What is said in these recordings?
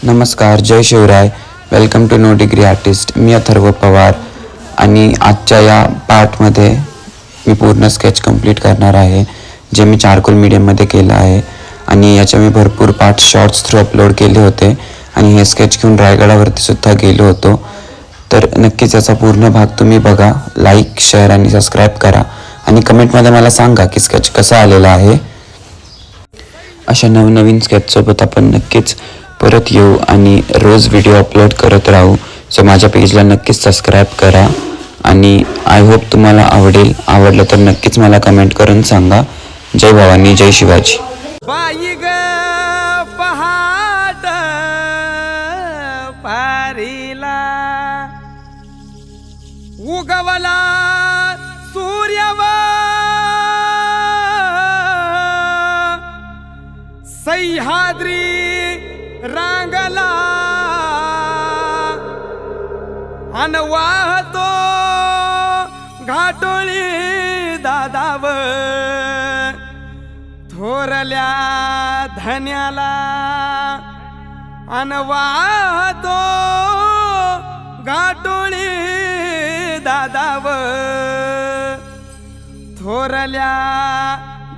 नमस्कार, जय Shivrai. Welcome to no degree artist. मी अथर्व पवार आणि आजच्या या पार्टमध्ये मी पूर्ण स्केच कंप्लीट करणार आहे, जे मी चारकोल मीडियममध्ये केलं आहे. आणि याच्या मी भरपूर पार्ट शॉर्ट्स थ्रू अपलोड केले होते आणि हे स्केच घेऊन रायगडावरती सुद्धा गेलो होतो. तर नक्कीच याचा पूर्ण भाग तुम्ही बघा, लाईक, शेअर आणि सबस्क्राईब करा आणि कमेंटमध्ये मला सांगा की स्केच कसा आलेला आहे. अशा नवनवीन स्केचसोबत आपण नक्कीच परत येऊ आणि रोज व्हिडिओ अपलोड करत राहू. सो माझ्या पेजला नक्कीच सबस्क्राईब करा आणि आय होप तुम्हाला आवडलं तर नक्कीच मला कमेंट करून सांगा. जय भवानी, जय शिवाजी. बाई ग पहाट पारीला उगवला सूर्यवा सह्याद्री रांगला अन वाहतो घाटोळी दादाव थोरल्या धन्याला अन वाहतो घाटोळी दादाव थोरल्या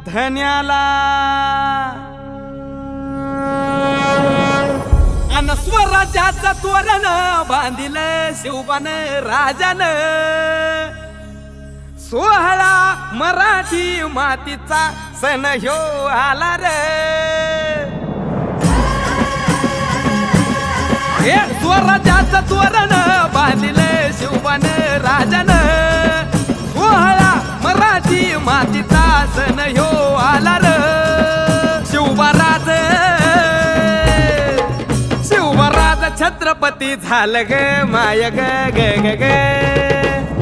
धन्याला अन स्वराज्याचं तोरण बांधिलं शिवबान राजान. सोहळा मराठी मातीचा सण ह्यो आला रे. हे स्वराज्याचं तोरण बांधिलं शिवबान राजान. सोहळा मराठी मातीचा सण ह्यो आला रे. शिवबाराज छत्रपती झालं ग माय ग ग ग ग.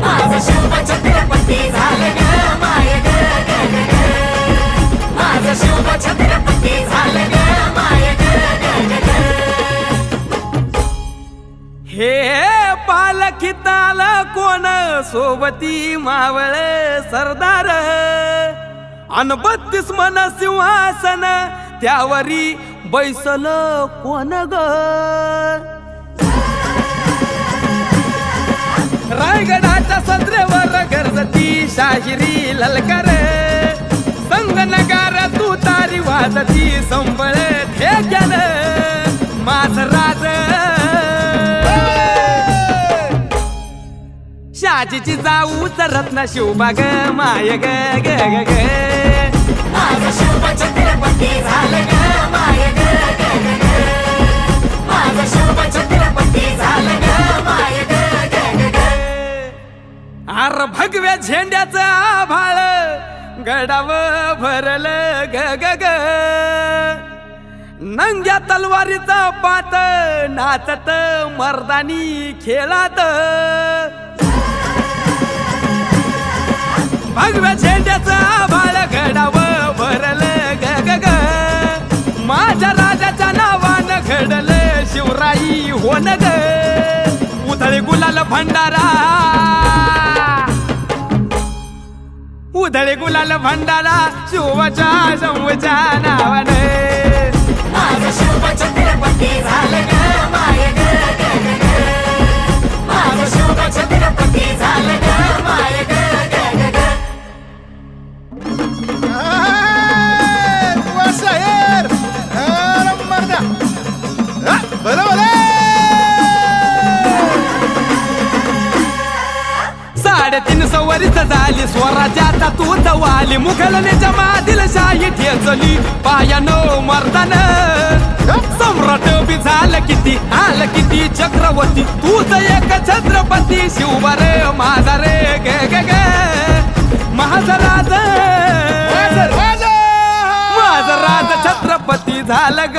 माझं शिव छत्रपती झालं ग माय ग ग ग ग. माझं शिव छत्रपती झालं ग माय ग ग ग ग. हे पालखीताल कोण सोबती मावळ सरदार अन 32 मन सिंहासन त्यावरी बैसल कोण ग. रायगडाच्या सदरेवर गरजती शाहिरी ललकार. संगनगार तू तारी वाजती संबळ ठेक्यान. माझ राज शाजीची जाऊच रत्न शिवबाग माय ग ग ग ग. माझं शिव छत्रपती झालं ग माय ग ग ग ग. माझं शिव छत्रपती झालं ग माय ग ग ग ग. आर भगव्या झेंड्याचं आभाळ गडाव भरल ग ग ग. नंग्या तलवारीचा पात नाचत मर्दानी खेळात. भगव्या झेंड्याचं आभाळ गडाव भरल ग ग ग. माझ्या राजाच्या नावानं घडल शिवराई होन ग. उधळी गुलाल भंडारा, उधळी गुलाल भंडारा शिवाच्या शंभूच्या नावाने. माझं शिव छत्रपती झालं ग माय ग ग ग ग. माझं शिव छत्रपती झालं ग माय ग ग ग ग. साडेतीन सवरीच झाली स्वराज्याचा तूच वाली. मुघलनेच्या मादील शाही ठेचली पायानो मर्दान. सम्राट बी झालं किती आलं किती चक्रवर्ती. तूच एक छत्रपती शिवबार माझा रे ग ग ग. माझा राज छत्रपती झालं ग